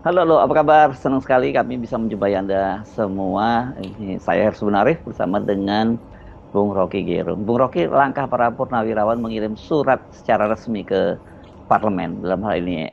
Halo, halo, apa kabar? Senang sekali kami bisa menjumpai Anda semua. Ini saya Hersum Narif bersama dengan Bung Rocky Gerung. Bung Rocky, langkah para purnawirawan mengirim surat secara resmi ke parlemen, dalam hal ini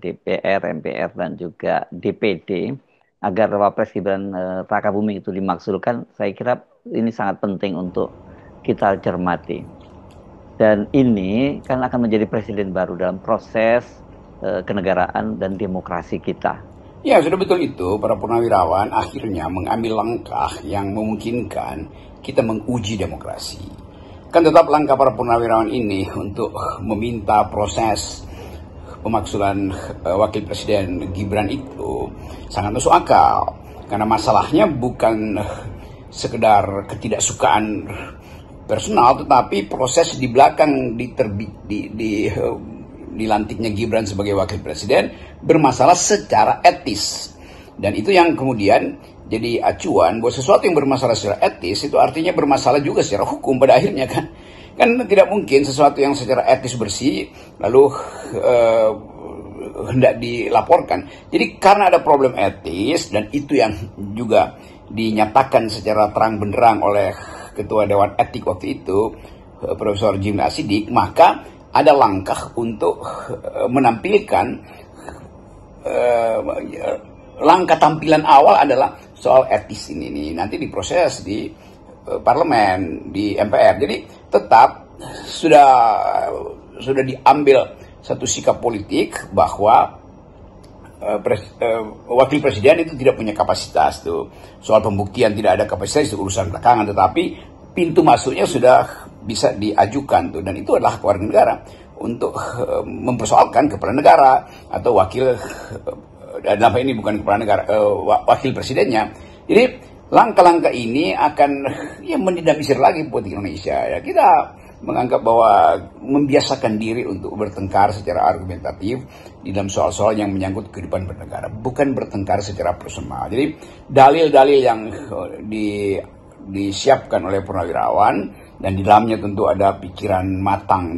DPR, MPR, dan juga DPD, agar Wapres Gibran Rakabuming itu dimakzulkan. Saya kira ini sangat penting untuk kita cermati. Dan ini kan akan menjadi presiden baru dalam proses kenegaraan dan demokrasi kita. Ya, sudah betul itu. Para purnawirawan akhirnya mengambil langkah yang memungkinkan kita menguji demokrasi. Kan tetap langkah para purnawirawan ini untuk meminta proses pemakzulan Wakil Presiden Gibran itu sangat masuk akal. Karena masalahnya bukan sekedar ketidaksukaan personal, tetapi proses di belakang dilantiknya Gibran sebagai wakil presiden bermasalah secara etis. Dan itu yang kemudian jadi acuan bahwa sesuatu yang bermasalah secara etis itu artinya bermasalah juga secara hukum pada akhirnya kan. Kan tidak mungkin sesuatu yang secara etis bersih lalu hendak dilaporkan. Jadi karena ada problem etis, dan itu yang juga dinyatakan secara terang benderang oleh Ketua Dewan Etik waktu itu, Profesor Jimli Asidik, maka ada langkah untuk menampilkan langkah tampilan awal adalah soal etis ini nanti diproses di parlemen, di MPR. Jadi tetap sudah diambil satu sikap politik bahwa wakil presiden itu tidak punya kapasitas tuh. Soal pembuktian tidak ada kapasitas itu urusan belakangan, tetapi pintu masuknya sudah bisa diajukan tuh, dan itu adalah hak warga negara untuk mempersoalkan kepala negara atau wakil dalam ini bukan kepala negara, wakil presidennya. Jadi langkah-langkah ini akan mendinamisir lagi politik Indonesia. Ya, kita menganggap bahwa membiasakan diri untuk bertengkar secara argumentatif di dalam soal-soal yang menyangkut kehidupan bernegara, bukan bertengkar secara personal. Jadi dalil-dalil yang disiapkan oleh purnawirawan, dan di dalamnya tentu ada pikiran matang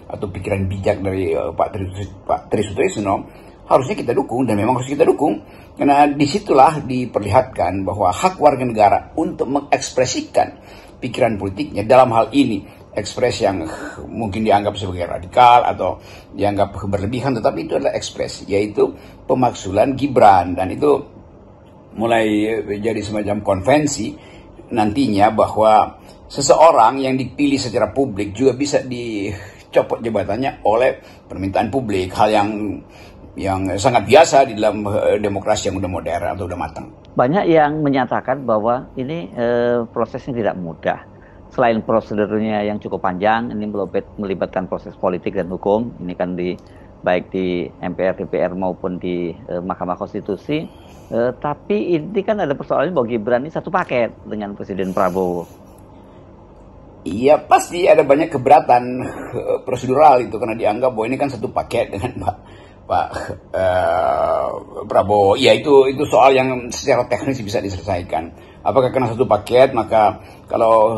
atau pikiran bijak dari Pak Tri Sutrisno, harusnya kita dukung, dan memang harus kita dukung, karena disitulah diperlihatkan bahwa hak warga negara untuk mengekspresikan pikiran politiknya, dalam hal ini ekspresi yang mungkin dianggap sebagai radikal atau dianggap berlebihan, tetapi itu adalah ekspresi, yaitu pemakzulan Gibran, dan itu mulai jadi semacam konvensi nantinya bahwa seseorang yang dipilih secara publik juga bisa dicopot jabatannya oleh permintaan publik, hal yang sangat biasa di dalam demokrasi yang udah modern atau udah matang. Banyak yang menyatakan bahwa ini prosesnya tidak mudah. Selain prosedurnya yang cukup panjang, ini melibatkan proses politik dan hukum. Ini kan baik di MPR, DPR maupun di Mahkamah Konstitusi. Tapi ini kan ada persoalannya bahwa Gibran ini satu paket dengan Presiden Prabowo. Iya, pasti ada banyak keberatan prosedural itu, karena dianggap bahwa ini kan satu paket dengan Pak Prabowo. Ya, itu soal yang secara teknis bisa diselesaikan. Apakah karena satu paket, maka kalau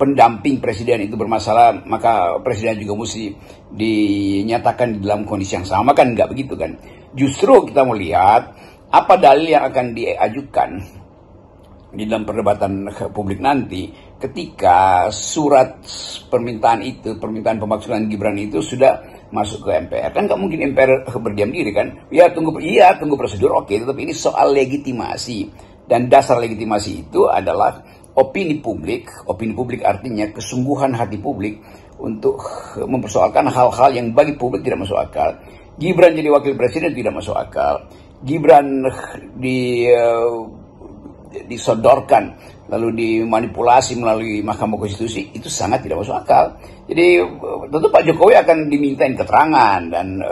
pendamping presiden itu bermasalah, maka presiden juga mesti dinyatakan di dalam kondisi yang sama, kan nggak begitu kan. Justru kita melihat apa dalil yang akan diajukan di dalam perdebatan publik nanti ketika surat permintaan pemakzulan Gibran itu sudah masuk ke MPR. Kan nggak mungkin MPR berdiam diri kan. Tunggu prosedur, oke, tetapi ini soal legitimasi. Dan dasar legitimasi itu adalah opini publik. Opini publik artinya kesungguhan hati publik untuk mempersoalkan hal-hal yang bagi publik tidak masuk akal. Gibran jadi wakil presiden tidak masuk akal. Gibran disodorkan lalu dimanipulasi melalui Mahkamah Konstitusi, itu sangat tidak masuk akal. Jadi tentu Pak Jokowi akan dimintain keterangan, dan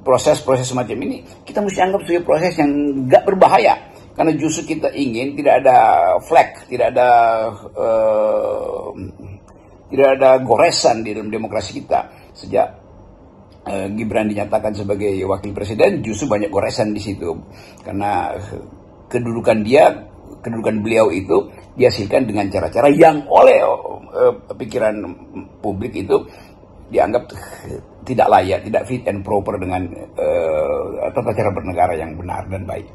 proses-proses semacam ini kita mesti anggap sebagai proses yang nggak berbahaya. Karena justru kita ingin tidak ada flek, tidak ada goresan di dalam demokrasi kita. Sejak Gibran dinyatakan sebagai wakil presiden, justru banyak goresan di situ. Karena kedudukan beliau itu dihasilkan dengan cara-cara yang oleh pikiran publik itu dianggap tidak layak, tidak fit and proper dengan tata cara bernegara yang benar dan baik.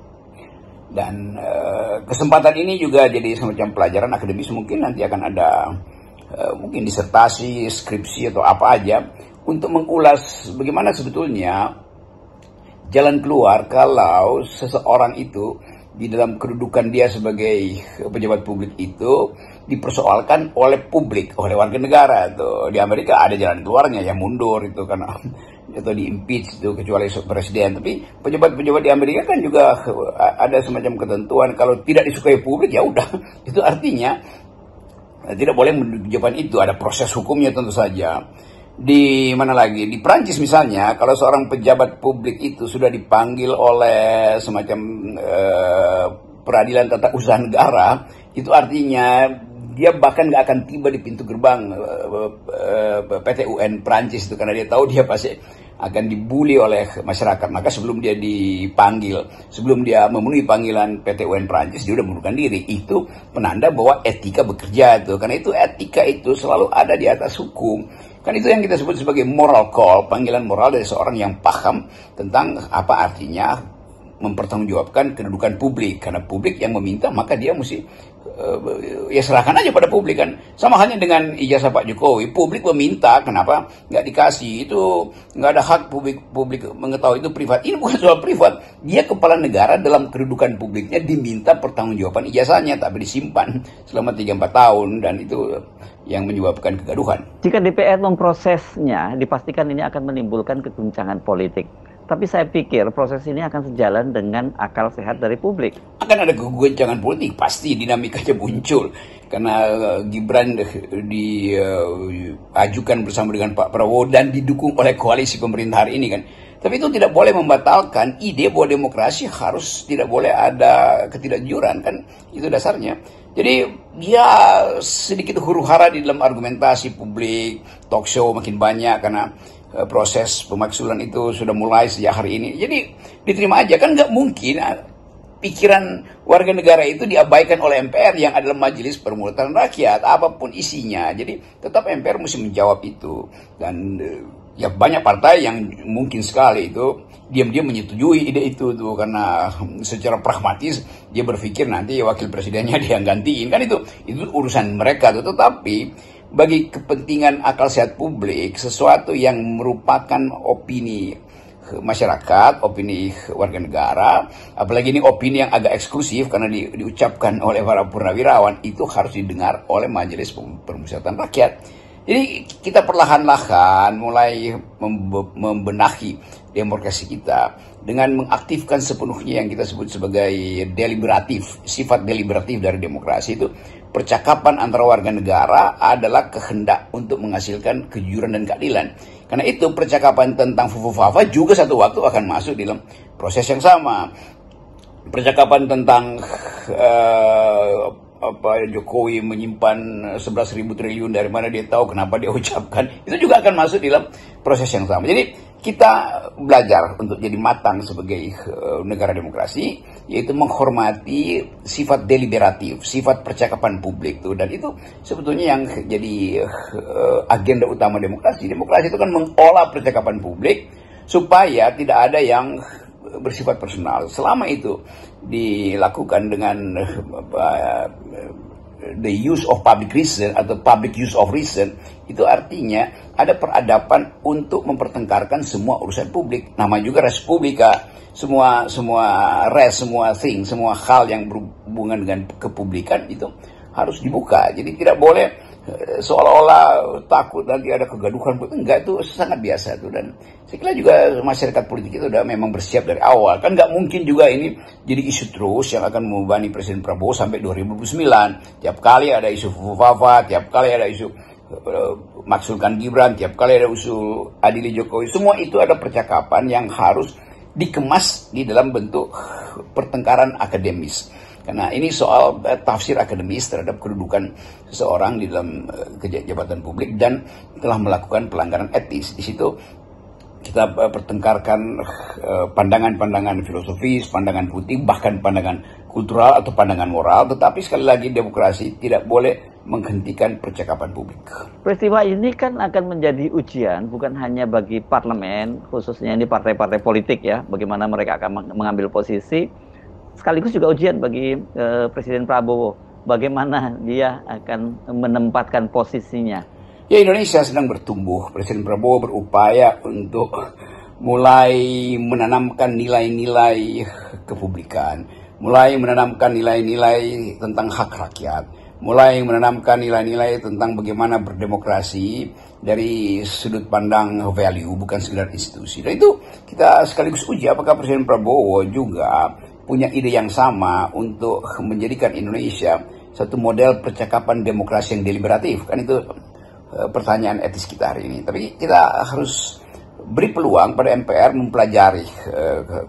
Dan kesempatan ini juga jadi semacam pelajaran akademis, mungkin nanti akan ada mungkin disertasi, skripsi atau apa aja untuk mengulas bagaimana sebetulnya jalan keluar kalau seseorang itu di dalam kedudukan dia sebagai pejabat publik itu dipersoalkan oleh publik, oleh warga negara. Tuh di Amerika ada jalan keluarnya, ya mundur itu karena atau di impeach itu kecuali presiden. Tapi pejabat-pejabat di Amerika kan juga ada semacam ketentuan kalau tidak disukai publik ya udah. Itu artinya tidak boleh menduduki jabatan itu, ada proses hukumnya tentu saja. Di mana lagi? Di Prancis misalnya, kalau seorang pejabat publik itu sudah dipanggil oleh semacam peradilan tata usaha negara, itu artinya dia bahkan nggak akan tiba di pintu gerbang PT UN Prancis itu karena dia tahu dia pasti akan dibully oleh masyarakat. Maka sebelum dia dipanggil, sebelum dia memenuhi panggilan PT UN Prancis, dia udah mengundurkan diri. Itu penanda bahwa etika bekerja tuh, karena itu etika itu selalu ada di atas hukum. Kan itu yang kita sebut sebagai moral call, panggilan moral dari seorang yang paham tentang apa artinya mempertanggungjawabkan kedudukan publik. Karena publik yang meminta, maka dia mesti ya serahkan aja pada publik kan. Sama halnya dengan ijazah Pak Jokowi, publik meminta, kenapa nggak dikasih? Itu nggak ada hak publik mengetahui, itu privat. Ini bukan soal privat, dia kepala negara, dalam kedudukan publiknya diminta pertanggungjawaban ijazahnya, tapi disimpan selama 3-4 tahun, dan itu yang menyebabkan kegaduhan. Jika DPR memprosesnya, dipastikan ini akan menimbulkan keguncangan politik. Tapi saya pikir proses ini akan sejalan dengan akal sehat dari publik. Akan ada keguncangan politik, pasti dinamikanya muncul. Karena Gibran diajukan bersama dengan Pak Prabowo dan didukung oleh koalisi pemerintah hari ini kan. Tapi itu tidak boleh membatalkan ide bahwa demokrasi harus tidak boleh ada ketidakjujuran kan. Itu dasarnya. Jadi dia sedikit huru-hara di dalam argumentasi publik, talk show makin banyak karena proses pemaksulan itu sudah mulai sejak hari ini. Jadi diterima aja, kan nggak mungkin pikiran warga negara itu diabaikan oleh MPR yang adalah majelis permusyawaratan rakyat apapun isinya. Jadi tetap MPR mesti menjawab itu. Dan ya banyak partai yang mungkin sekali itu diam-diam menyetujui ide itu tuh, karena secara pragmatis dia berpikir nanti wakil presidennya dia gantiin kan, itu urusan mereka tuh. Tetapi bagi kepentingan akal sehat publik, sesuatu yang merupakan opini masyarakat, opini warga negara, apalagi ini opini yang agak eksklusif karena diucapkan oleh para purnawirawan, itu harus didengar oleh majelis permusyawaratan rakyat. Jadi kita perlahan-lahan mulai membenahi demokrasi kita dengan mengaktifkan sepenuhnya yang kita sebut sebagai deliberatif, sifat deliberatif dari demokrasi itu. Percakapan antara warga negara adalah kehendak untuk menghasilkan kejujuran dan keadilan. Karena itu percakapan tentang fufu-fafa juga satu waktu akan masuk dalam proses yang sama. Percakapan tentang Jokowi menyimpan 11.000 triliun, dari mana dia tahu, kenapa dia ucapkan, itu juga akan masuk dalam proses yang sama. Jadi kita belajar untuk jadi matang sebagai negara demokrasi, yaitu menghormati sifat deliberatif, sifat percakapan publik tuh. Dan itu sebetulnya yang jadi agenda utama demokrasi. Demokrasi itu kan mengolah percakapan publik supaya tidak ada yang bersifat personal. Selama itu dilakukan dengan the use of public reason atau public use of reason, itu artinya ada peradaban untuk mempertengkarkan semua urusan publik. Nama juga res publica, semua hal yang berhubungan dengan kepublikan itu harus dibuka. Jadi tidak boleh seolah-olah takut nanti ada kegaduhan. Enggak, itu sangat biasa tuh. Dan saya kira juga masyarakat politik itu udah memang bersiap dari awal. Kan nggak mungkin juga ini jadi isu terus yang akan membebani Presiden Prabowo sampai 2029. Tiap kali ada isu Fufu-Fafa, tiap kali ada isu maksulkan Gibran, tiap kali ada isu adili Jokowi. Semua itu ada percakapan yang harus dikemas di dalam bentuk pertengkaran akademis. Karena ini soal tafsir akademis terhadap kedudukan seseorang di dalam jabatan publik dan telah melakukan pelanggaran etis. Di situ kita pertengkarkan pandangan-pandangan filosofis, pandangan putih, bahkan pandangan kultural atau pandangan moral, tetapi sekali lagi demokrasi tidak boleh menghentikan percakapan publik. Peristiwa ini kan akan menjadi ujian bukan hanya bagi parlemen, khususnya ini partai-partai politik ya, bagaimana mereka akan mengambil posisi, sekaligus juga ujian bagi Presiden Prabowo, bagaimana dia akan menempatkan posisinya. Ya, Indonesia sedang bertumbuh. Presiden Prabowo berupaya untuk mulai menanamkan nilai-nilai kepublikan, mulai menanamkan nilai-nilai tentang hak rakyat, mulai menanamkan nilai-nilai tentang bagaimana berdemokrasi dari sudut pandang value, bukan sekedar institusi. Dan itu kita sekaligus uji apakah Presiden Prabowo juga punya ide yang sama untuk menjadikan Indonesia satu model percakapan demokrasi yang deliberatif. Kan itu pertanyaan etis kita hari ini. Tapi kita harus beri peluang pada MPR mempelajari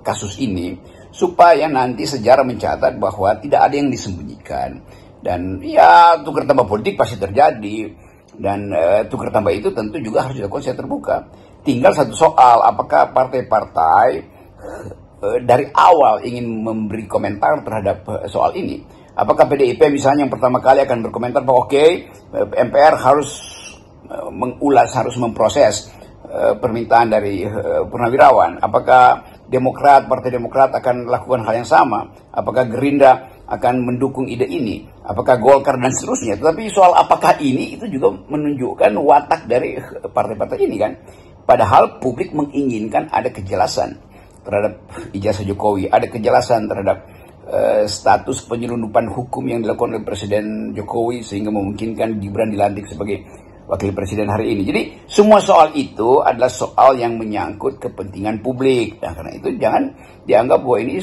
kasus ini supaya nanti sejarah mencatat bahwa tidak ada yang disembunyikan. Dan ya tukar tambah politik pasti terjadi. Dan tukar tambah itu tentu juga harus dilakukan secara terbuka. Tinggal satu soal, apakah partai-partai dari awal ingin memberi komentar terhadap soal ini. Apakah PDIP misalnya yang pertama kali akan berkomentar bahwa oke, MPR harus mengulas, harus memproses permintaan dari Purnawirawan. Apakah Demokrat, Partai Demokrat akan lakukan hal yang sama? Apakah Gerindra akan mendukung ide ini? Apakah Golkar dan seterusnya? Tetapi soal apakah ini itu juga menunjukkan watak dari partai-partai ini kan. Padahal publik menginginkan ada kejelasan terhadap ijazah Jokowi, ada kejelasan terhadap status penyelundupan hukum yang dilakukan oleh Presiden Jokowi sehingga memungkinkan Gibran dilantik sebagai Wakil Presiden hari ini. Jadi semua soal itu adalah soal yang menyangkut kepentingan publik. Dan karena itu jangan dianggap bahwa ini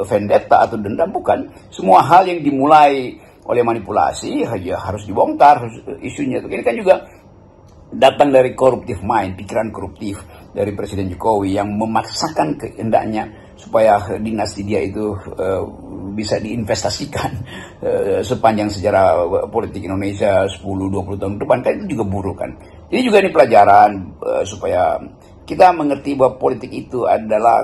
vendetta atau dendam, bukan. Semua hal yang dimulai oleh manipulasi ya harus dibongkar isunya. Ini kan juga datang dari corruptive mind, pikiran koruptif dari Presiden Jokowi yang memaksakan kehendaknya supaya dinasti dia itu bisa diinvestasikan sepanjang sejarah politik Indonesia 10-20 tahun ke depan. Kan itu juga buruk kan. Ini juga ini pelajaran supaya kita mengerti bahwa politik itu adalah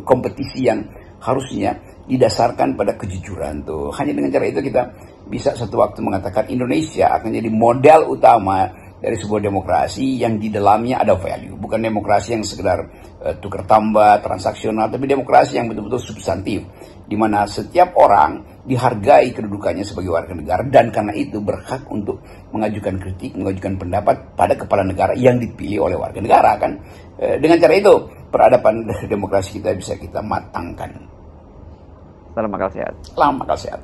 kompetisi yang harusnya didasarkan pada kejujuran tuh. Hanya dengan cara itu kita bisa satu waktu mengatakan Indonesia akan jadi model utama dari sebuah demokrasi yang di dalamnya ada value. Bukan demokrasi yang sekedar tukar tambah, transaksional, tapi demokrasi yang betul-betul substantif. Di mana setiap orang dihargai kedudukannya sebagai warga negara dan karena itu berhak untuk mengajukan kritik, mengajukan pendapat pada kepala negara yang dipilih oleh warga negara kan. Dengan cara itu peradaban demokrasi kita bisa kita matangkan. Salam akal sehat. Salam akal sehat.